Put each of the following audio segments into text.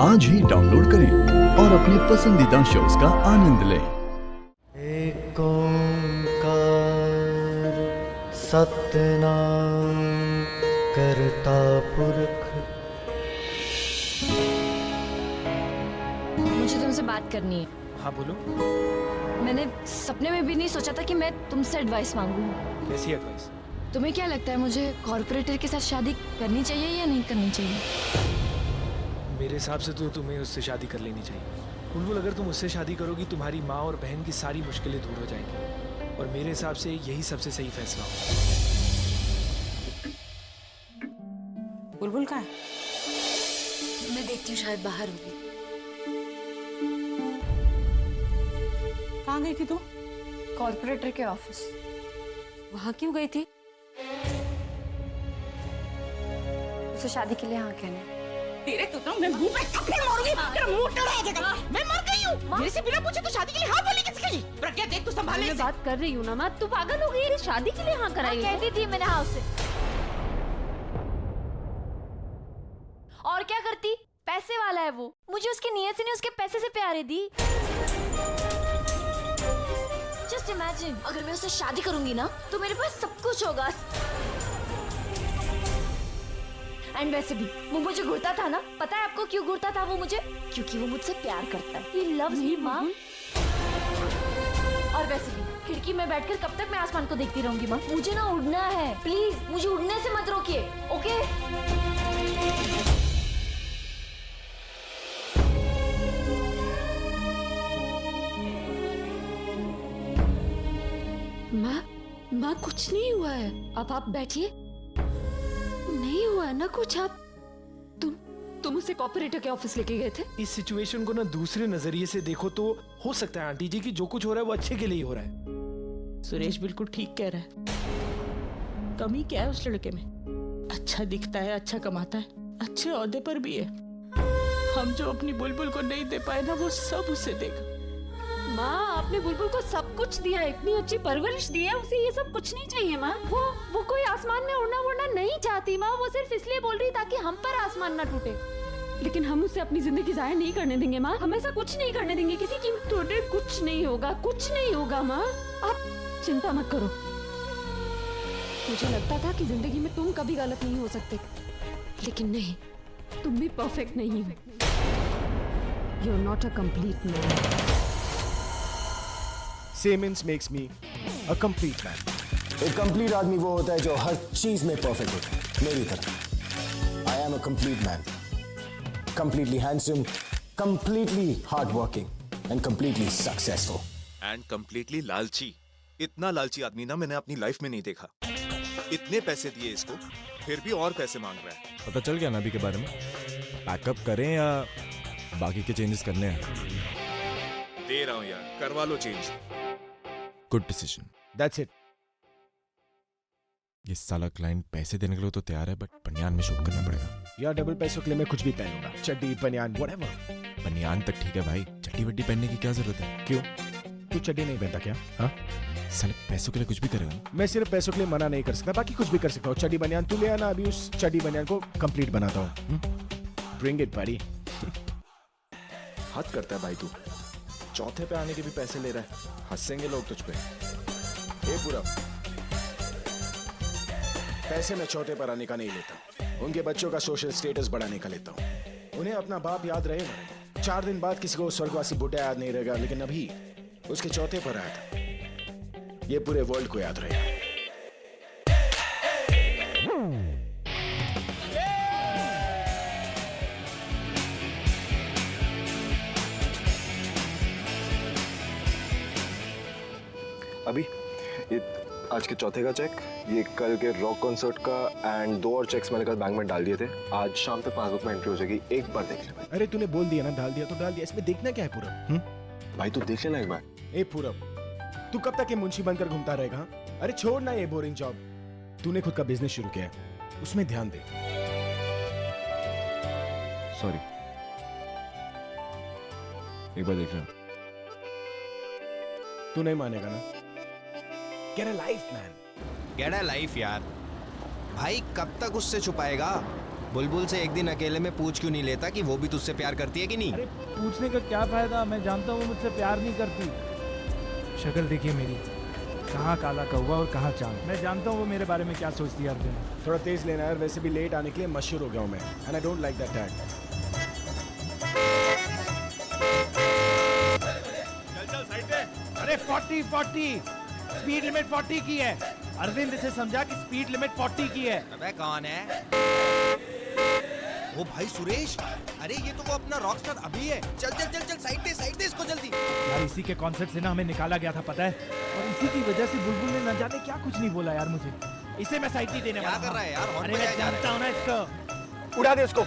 आज ही डाउनलोड करें और अपने पसंदीदा शोज का आनंद लें। एक ओंकार सतनाम करता पुरख। मुझे तुमसे बात करनी है। हाँ बोलो। मैंने सपने में भी नहीं सोचा था कि मैं तुमसे एडवाइस मांगू। कैसी एडवाइस? तुम्हें क्या लगता है मुझे कॉर्पोरेटर के साथ शादी करनी चाहिए या नहीं करनी चाहिए? मेरे हिसाब से तो तुम्हें उससे शादी कर लेनी चाहिए। बुलबुल, अगर तुम उससे शादी करोगी तुम्हारी माँ और बहन की सारी मुश्किलें दूर हो जाएंगी और मेरे हिसाब से यही सबसे सही फैसला होगा। बुलबुल कहाँ है? मैं देखती हूँ, शायद बाहर होगी। कहाँ गई थी तू? कॉर्पोरेटर के ऑफिस। वहाँ क्यों गई थी? उसे शादी के लिए हाँ कहने। तेरे तो मैं मुंह पे थप्पड़ मारूंगी, तेरा मुंह टेढ़ा हो जाएगा। मैं मर गई हूँ। मेरे से बिना पूछे तो शादी के लिए हाँ बोली किसके लिए? प्रज्ञा देख, तू संभाले। मैं बात कर रही हूँ ना माँ, तू पागल हो गई है? शादी के लिए हाँ कराई? कहती थी मैंने हाँ उसे। और क्या करती? पैसे वाला है वो। मुझे उसकी नीयत से नहीं, उसके पैसे से प्यार है दी। जस्ट इमेजिन, अगर मैं उससे शादी करूंगी ना तो मेरे पास सब कुछ होगा। एंड वैसे भी वो मुझे घूरता था ना, पता है आपको क्यों घूरता था वो मुझे? क्योंकि वो मुझसे प्यार करता है। He loves me, माँ। और वैसे भी खिड़की में बैठकर कब तक मैं आसमान को देखती रहूंगी माँ? मुझे ना उड़ना है, प्लीज मुझे उड़ने से मत रोकिए, ओके? माँ कुछ नहीं हुआ है। अब आप बैठिए। नहीं हुआ ना कुछ। आप तुम उसे कॉर्पोरेटर के ऑफिस लेके गए थे? इस सिचुएशन को ना दूसरे नजरिए से देखो तो हो सकता है आंटी जी कि जो कुछ हो रहा है वो अच्छे के लिए ही हो रहा है। सुरेश बिल्कुल ठीक कह रहा है। कमी क्या है उस लड़के में? अच्छा दिखता है, अच्छा कमाता है, अच्छे ओहदे पर भी है। हम जो अपनी बुलबुल को नहीं दे पाए ना, वो सब उसे देगा। माँ, आपने बुलबुल को सब कुछ दिया, इतनी अच्छी परवरिश दी है, उसे ये सब कुछ नहीं चाहिए माँ। वो कोई आसमान में उड़ना नहीं चाहती माँ, वो सिर्फ इसलिए बोल रही ताकि हम पर आसमान ना टूटे। लेकिन हम उसे अपनी जिंदगी जाया नहीं करने देंगे माँ, हम ऐसा कुछ नहीं करने देंगे किसी की। कुछ नहीं होगा, कुछ नहीं होगा माँ, आप चिंता मत करो। मुझे लगता था कि जिंदगी में तुम कभी गलत नहीं हो सकते, लेकिन नहीं, तुम भी परफेक्ट नहीं हो। You are not a complete man. Siemens makes me a complete man. एक कंप्लीट आदमी वो होता है जो हर चीज में परफेक्ट होता है, मेरी तरह। I am a complete man. Completely handsome, completely hardworking, and completely successful. And completely लालची। इतना लालची आदमी ना मैंने अपनी लाइफ में नहीं देखा। इतने पैसे दिए इसको, फिर भी और पैसे मांग रहा है। पता चल गया ना अभी के बारे में? पैकअप करें या बाकी के चेंजेस करने हैं? दे रहा हूँ यार, करवा लो change. Good decision. That's it. ये साला क्लाइंट पैसे देने के लिए तो तैयार है, बट बनियान में शूट करना पड़ेगा। या डबल पैसों के लिए मैं कुछ भी पहनूंगा, चड्डी बनियान व्हाटएवर। बनियान तक ठीक है भाई, चड्डी वड्डी पहनने की क्या जरूरत है? क्यों, तू चड्डी नहीं पहनता क्या? हाँ, साले पैसों के लिए कुछ भी करेगा। मैं सिर्फ पैसों के लिए मना नहीं कर सकता, बाकी कुछ भी कर सकता हूँ। चड्डी बनियान तू ले आना, अभी उस चड्डी बनियान को कंप्लीट बनाता हूँ। ब्रिंग इट बडी। हद करता है भाई तू। चौथे पे आने के भी पैसे ले रहा है, हंसेंगे लोग तुझ पे। ये पूरा पैसे मैं छोटे पर आने का नहीं लेता, उनके बच्चों का सोशल स्टेटस बढ़ाने का लेता हूँ। उन्हें अपना बाप याद रहे ना रहे। 4 दिन बाद किसी को स्वर्गवासी बुढ़ा याद नहीं रहेगा, लेकिन अभी उसके चौथे पर आया था, ये पूरे वर्ल्ड को याद रहेगा। अभी ये आज के चौथे का चेक, ये कल के रॉक कॉन्सर्ट का, एंड 2 और चेक्स मैंने कल बैंक में डाल दिए थे। आज शाम तक पासबुक में एंट्री हो जाएगी, एक बार देख ले। अरे तूने बोल दिया ना, डाल दिया तो डाल दिया, इसमें देखना क्या है पूरब? भाई तू देख लेना एक बार। ए पूरब, तू कब तक ये मुंशी बनकर घूमता रहेगा? अरे छोड़ ना ये बोरिंग जॉब। तूने खुद का बिजनेस शुरू किया है, उसमें ध्यान दे। सॉरी, एक बार देख लेना। तू नहीं मानेगा ना? Get a life, man. Get a life यार। भाई कब तक उससे छुपाएगा? बुलबुल से एक दिन अकेले में पूछ क्यों नहीं लेता कि वो भी तुझसे प्यार करती है कि नहीं? अरे पूछने का क्या फायदा, मैं जानता हूँ वो मुझसे प्यार नहीं करती। शक्ल देखिए मेरी, कहाँ काला कौवा और कहाँ चांद। मैं जानता हूँ वो मेरे बारे में क्या सोचती है अर्जुन। थोड़ा तेज लेना यार, वैसे भी लेट आने के लिए मशहूर हो गया हूँ मैं, and I don't like that tag. चल साइड पे। अरे 40 स्पीड लिमिट 40 की है। अरविंद से समझा कि स्पीड लिमिट 40 की है। अबे कौन है? ओ भाई सुरेश, अरे ये तो वो अपना रॉकस्टार अभी है। चल चल चल चल साइड दे इसको जल्दी। यार इसी के कॉन्सर्ट से ना हमें निकाला गया था पता है, और इसी की वजह से बुलबुल ने न जाने क्या कुछ नहीं बोला यार मुझे। इसे मैं साइड नहीं देने वाला। क्या कर रहा है यार? अरे मैं जानता हूँ ना इसको। उड़ा दे उसको।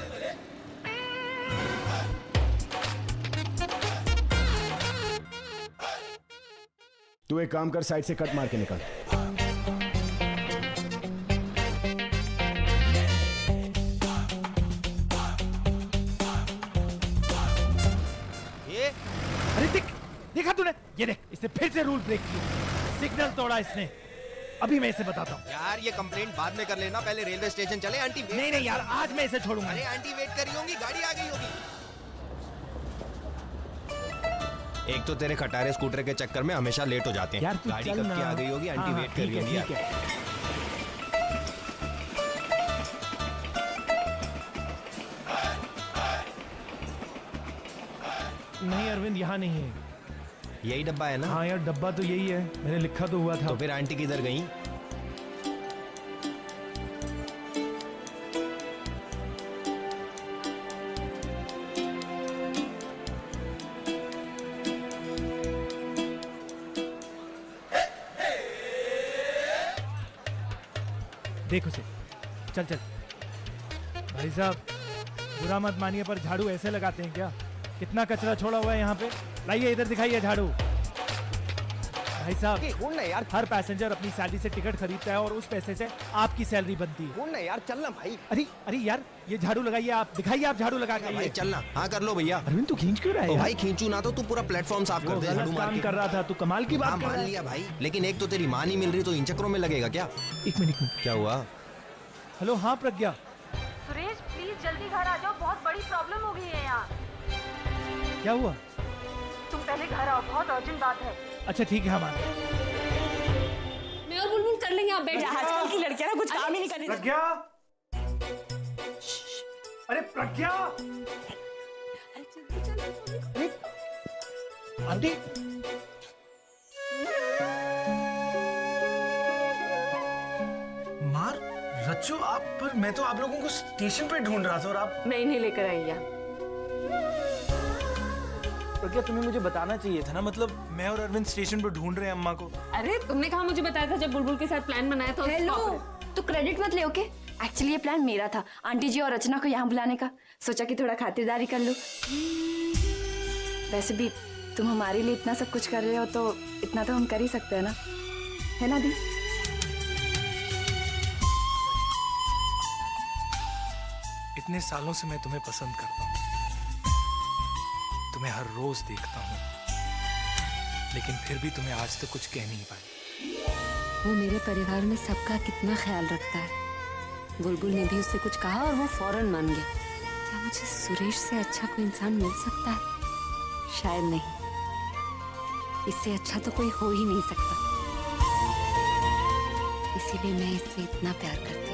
तू एक काम कर, साइड से कट मार के निकल। ये अरे देखा तूने? ये देख, इसने फिर से रूल ब्रेक किया, सिग्नल तोड़ा इसने। अभी मैं इसे बताता हूँ। यार ये कंप्लेंट बाद में कर लेना, पहले रेलवे स्टेशन चले। आंटी नहीं यार, आज मैं इसे छोड़ूंगा। अरे आंटी वेट कर रही होंगी, गाड़ी आ गई होगी। एक तो तेरे खटारे स्कूटर के चक्कर में हमेशा लेट हो जाते हैं। यार तू गाड़ी चल कब की ना। आ गई होगी, आंटी हाँ, वेट कर रही होगी यार। ठीक है। नहीं अरविंद, यहाँ नहीं है। यही डब्बा है ना? हाँ यार डब्बा तो यही है, मैंने लिखा तो हुआ था। तो फिर आंटी किधर गई? देखो से, चल भाई साहब, बुरा मत मानिए पर झाड़ू ऐसे लगाते हैं क्या? कितना कचरा छोड़ा हुआ है यहाँ पे। लाइए इधर दिखाइए झाड़ू। भाई साहब यार, हर पैसेंजर अपनी सैलरी से टिकट खरीदता है और उस पैसे से आपकी सैलरी बनती है। यार चलना भाई। अरे यार ये झाड़ू लगाइए आप, दिखाइए आप झाड़ू लगा के। भाई चलना। हाँ कर लो भैया। अरविंद तू खींच क्यों रहा है? भाई खींचू ना तो तू पूरा प्लेटफॉर्म साफ कर दे झाड़ू मार काम के। कर रहा था तू, कमाल की बात कर मान रहा है। लिया भाई, लेकिन एक तो तेरी माँ नहीं मिल रही तो इन चक्करों में लगेगा क्या? एक मिनट। क्या हुआ? हेलो हाँ प्रज्ञा। सुरेश प्लीज जल्दी घर आ जाओ, बहुत बड़ी प्रॉब्लम हो गई है यहाँ। क्या हुआ? तुम पहले घर आओ, बहुत अर्जेंट बात है। अच्छा ठीक है, हम आते हैं। मैं और बुलबुल कर लेंगे, आप बैठ जाओ। आजकल की लड़कियां ना कुछ काम ही नहीं करती। प्रज्ञा, अरे प्रज्ञा, आंटी मार रच्चू आप पर, मैं तो आप लोगों को स्टेशन पे ढूंढ रहा था और आप। मैं इन्हें लेकर आई यहाँ। प्रज्ञा तुम्हें मुझे बताना चाहिए था ना, मतलब मैं और अरविंद स्टेशन पे ढूंढ रहे हैं अम्मा को। अरे तुमने कहा मुझे बताया था जब बुलबुल के साथ प्लान बनाया था। हेलो, तू क्रेडिट मत ले ओके। एक्चुअली ये प्लान मेरा था, आंटी जी और रचना को यहाँ बुलाने का। सोचा कि थोड़ा खातिरदारी कर लूं। वैसे भी तुम हमारे लिए इतना सब कुछ कर रहे हो तो इतना तो हम कर ही सकते हैं ना, है ना दी? इतने सालों से मैं तुम्हें पसंद करता हूँ, तुम्हें हर रोज देखता हूँ, लेकिन फिर भी तुम्हें आज तक कुछ कह नहीं पाई। वो मेरे परिवार में सबका कितना ख्याल रखता है। बुलबुल ने भी उससे कुछ कहा और वो फौरन मान गया। क्या मुझे सुरेश से अच्छा कोई इंसान मिल सकता है? शायद नहीं, इससे अच्छा तो कोई हो ही नहीं सकता। इसीलिए मैं इससे इतना प्यार करती हूँ।